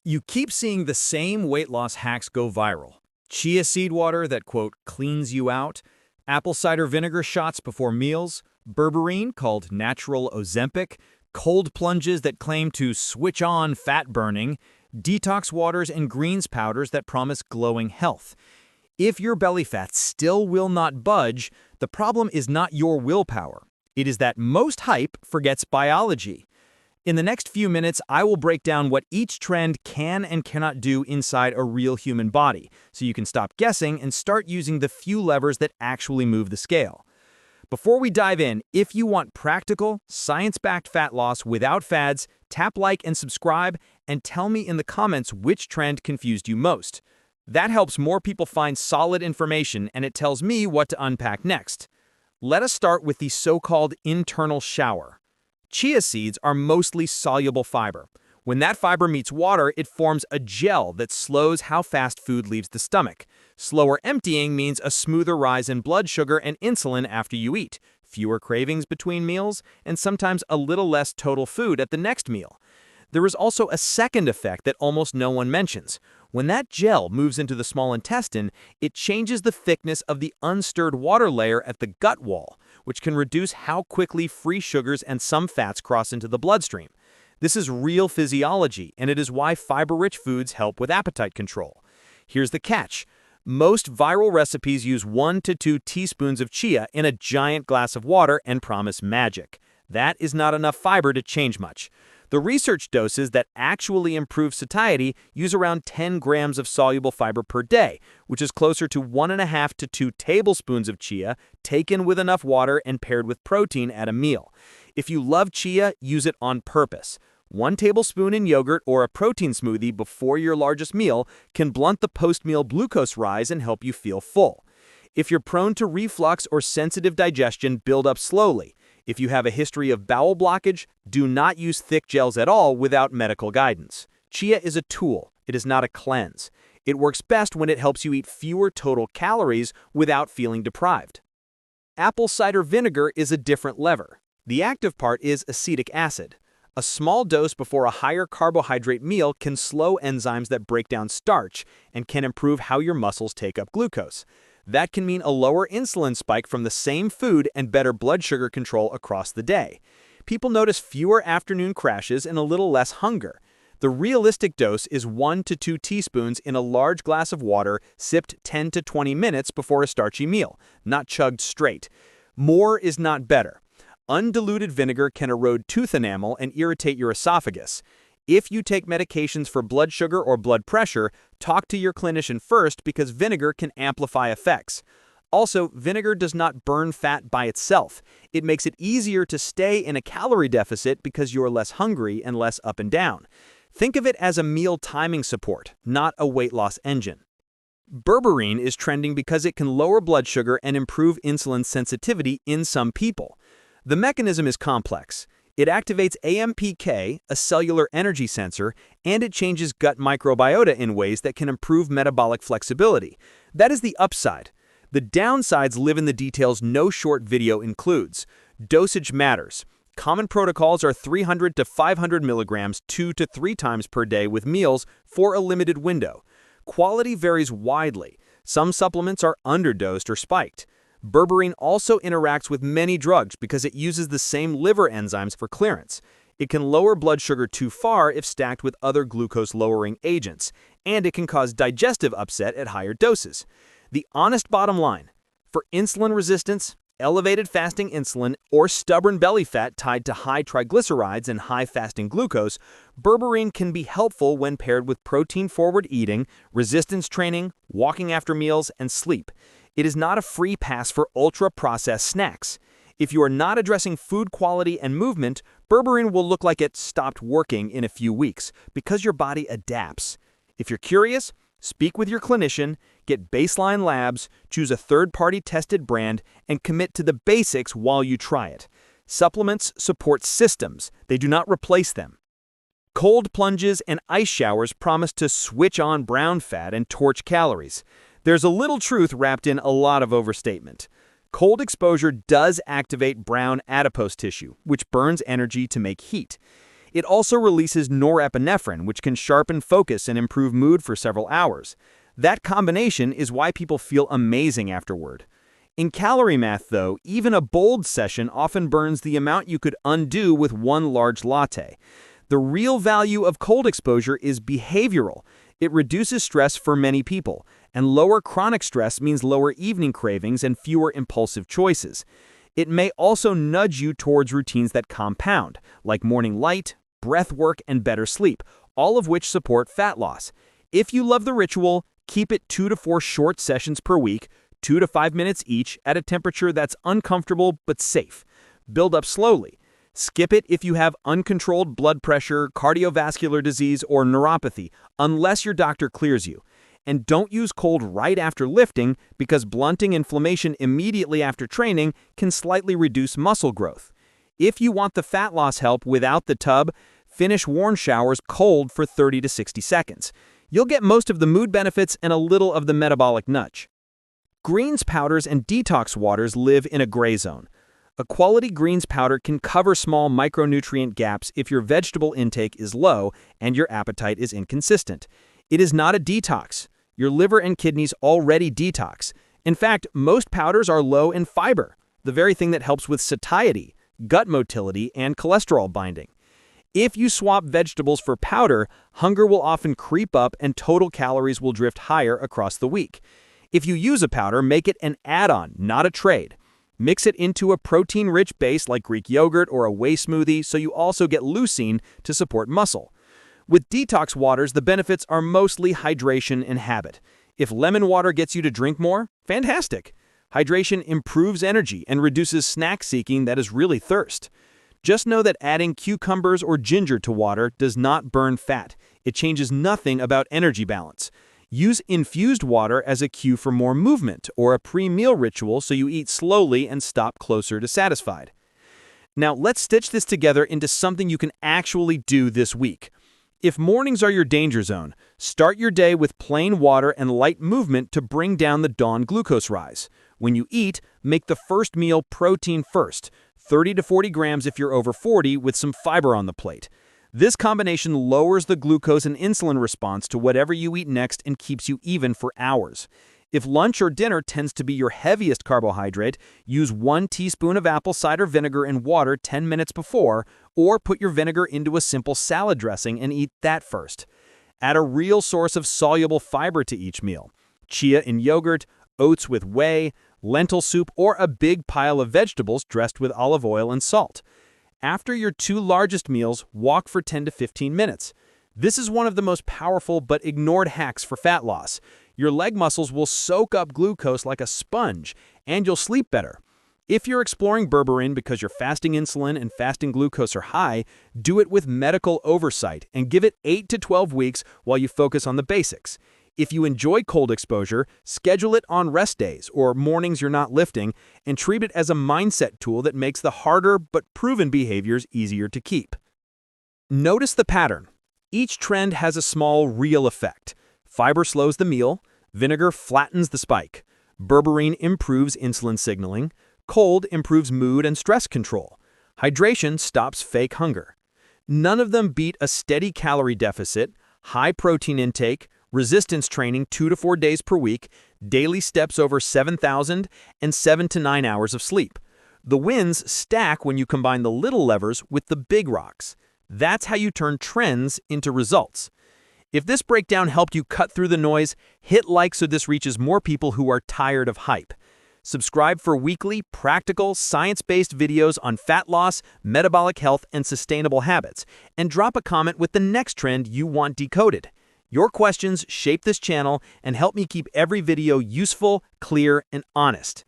You keep seeing the same weight loss hacks go viral. Chia seed water that, quote, cleans you out, apple cider vinegar shots before meals, berberine called natural Ozempic, cold plunges that claim to switch on fat burning, detox waters and greens powders that promise glowing health. If your belly fat still will not budge, the problem is not your willpower. It is that most hype forgets biology. In the next few minutes, I will break down what each trend can and cannot do inside a real human body, so you can stop guessing and start using the few levers that actually move the scale. Before we dive in, if you want practical, science-backed fat loss without fads, tap like and subscribe, and tell me in the comments which trend confused you most. That helps more people find solid information, and it tells me what to unpack next. Let us start with the so-called internal shower. Chia seeds are mostly soluble fiber. When that fiber meets water, it forms a gel that slows how fast food leaves the stomach. Slower emptying means a smoother rise in blood sugar and insulin after you eat, fewer cravings between meals, and sometimes a little less total food at the next meal. There is also a second effect that almost no one mentions. When that gel moves into the small intestine, it changes the thickness of the unstirred water layer at the gut wall, which can reduce how quickly free sugars and some fats cross into the bloodstream. This is real physiology, and it is why fiber-rich foods help with appetite control. Here's the catch. Most viral recipes use 1 to 2 teaspoons of chia in a giant glass of water and promise magic. That is not enough fiber to change much. The research doses that actually improve satiety use around 10 grams of soluble fiber per day, which is closer to 1.5 to 2 tablespoons of chia taken with enough water and paired with protein at a meal. If you love chia, use it on purpose. 1 tablespoon in yogurt or a protein smoothie before your largest meal can blunt the post-meal glucose rise and help you feel full. If you're prone to reflux or sensitive digestion, build up slowly. If you have a history of bowel blockage, do not use thick gels at all without medical guidance. Chia is a tool. It is not a cleanse. It works best when it helps you eat fewer total calories without feeling deprived. Apple cider vinegar is a different lever. The active part is acetic acid. A small dose before a higher carbohydrate meal can slow enzymes that break down starch and can improve how your muscles take up glucose. That can mean a lower insulin spike from the same food and better blood sugar control across the day. People notice fewer afternoon crashes and a little less hunger. The realistic dose is 1 to 2 teaspoons in a large glass of water sipped 10 to 20 minutes before a starchy meal, not chugged straight. More is not better. Undiluted vinegar can erode tooth enamel and irritate your esophagus. If you take medications for blood sugar or blood pressure, talk to your clinician first because vinegar can amplify effects. Also, vinegar does not burn fat by itself. It makes it easier to stay in a calorie deficit because you're less hungry and less up and down. Think of it as a meal timing support, not a weight loss engine. Berberine is trending because it can lower blood sugar and improve insulin sensitivity in some people. The mechanism is complex. It activates AMPK, a cellular energy sensor, and it changes gut microbiota in ways that can improve metabolic flexibility. That is the upside. The downsides live in the details no short video includes. Dosage matters. Common protocols are 300 to 500 milligrams 2 to 3 times per day with meals for a limited window. Quality varies widely. Some supplements are underdosed or spiked. Berberine also interacts with many drugs because it uses the same liver enzymes for clearance. It can lower blood sugar too far if stacked with other glucose-lowering agents, and it can cause digestive upset at higher doses. The honest bottom line, for insulin resistance, elevated fasting insulin, or stubborn belly fat tied to high triglycerides and high fasting glucose, berberine can be helpful when paired with protein-forward eating, resistance training, walking after meals, and sleep. It is not a free pass for ultra-processed snacks. If you are not addressing food quality and movement, berberine will look like it stopped working in a few weeks because your body adapts. If you're curious, speak with your clinician, get baseline labs, choose a third-party tested brand, and commit to the basics while you try it. Supplements support systems. They do not replace them. Cold plunges and ice showers promise to switch on brown fat and torch calories. There's a little truth wrapped in a lot of overstatement. Cold exposure does activate brown adipose tissue, which burns energy to make heat. It also releases norepinephrine, which can sharpen focus and improve mood for several hours. That combination is why people feel amazing afterward. In calorie math, though, even a bold session often burns the amount you could undo with one large latte. The real value of cold exposure is behavioral. It reduces stress for many people, and lower chronic stress means lower evening cravings and fewer impulsive choices. It may also nudge you towards routines that compound, like morning light, breath work, and better sleep, all of which support fat loss. If you love the ritual, keep it 2 to 4 short sessions per week, 2 to 5 minutes each, at a temperature that's uncomfortable but safe. Build up slowly. Skip it if you have uncontrolled blood pressure, cardiovascular disease, or neuropathy, unless your doctor clears you. And don't use cold right after lifting, because blunting inflammation immediately after training can slightly reduce muscle growth. If you want the fat loss help without the tub, finish warm showers cold for 30 to 60 seconds. You'll get most of the mood benefits and a little of the metabolic nudge. Greens powders and detox waters live in a gray zone. A quality greens powder can cover small micronutrient gaps if your vegetable intake is low and your appetite is inconsistent. It is not a detox. Your liver and kidneys already detox. In fact, most powders are low in fiber, the very thing that helps with satiety, gut motility, and cholesterol binding. If you swap vegetables for powder, hunger will often creep up and total calories will drift higher across the week. If you use a powder, make it an add-on, not a trade. Mix it into a protein-rich base like Greek yogurt or a whey smoothie so you also get leucine to support muscle. With detox waters, the benefits are mostly hydration and habit. If lemon water gets you to drink more, fantastic. Hydration improves energy and reduces snack seeking that is really thirst. Just know that adding cucumbers or ginger to water does not burn fat. It changes nothing about energy balance. Use infused water as a cue for more movement or a pre-meal ritual so you eat slowly and stop closer to satisfied. Now, let's stitch this together into something you can actually do this week. If mornings are your danger zone, start your day with plain water and light movement to bring down the dawn glucose rise. When you eat, make the first meal protein first, 30 to 40 grams if you're over 40 with some fiber on the plate. This combination lowers the glucose and insulin response to whatever you eat next and keeps you even for hours. If lunch or dinner tends to be your heaviest carbohydrate, use 1 teaspoon of apple cider vinegar in water 10 minutes before, or put your vinegar into a simple salad dressing and eat that first. Add a real source of soluble fiber to each meal. Chia in yogurt, oats with whey, lentil soup, or a big pile of vegetables dressed with olive oil and salt. After your 2 largest meals, walk for 10 to 15 minutes. This is one of the most powerful but ignored hacks for fat loss. Your leg muscles will soak up glucose like a sponge, and you'll sleep better. If you're exploring berberine because your fasting insulin and fasting glucose are high, do it with medical oversight and give it 8 to 12 weeks while you focus on the basics. If you enjoy cold exposure, schedule it on rest days or mornings you're not lifting, and treat it as a mindset tool that makes the harder but proven behaviors easier to keep. Notice the pattern. Each trend has a small real effect. Fiber slows the meal, vinegar flattens the spike, berberine improves insulin signaling, cold improves mood and stress control, hydration stops fake hunger. None of them beat a steady calorie deficit, high protein intake, resistance training 2 to 4 days per week, daily steps over 7,000, and 7 to 9 hours of sleep. The wins stack when you combine the little levers with the big rocks. That's how you turn trends into results. If this breakdown helped you cut through the noise, hit like so this reaches more people who are tired of hype. Subscribe for weekly, practical, science-based videos on fat loss, metabolic health, and sustainable habits, and drop a comment with the next trend you want decoded. Your questions shape this channel and help me keep every video useful, clear, and honest.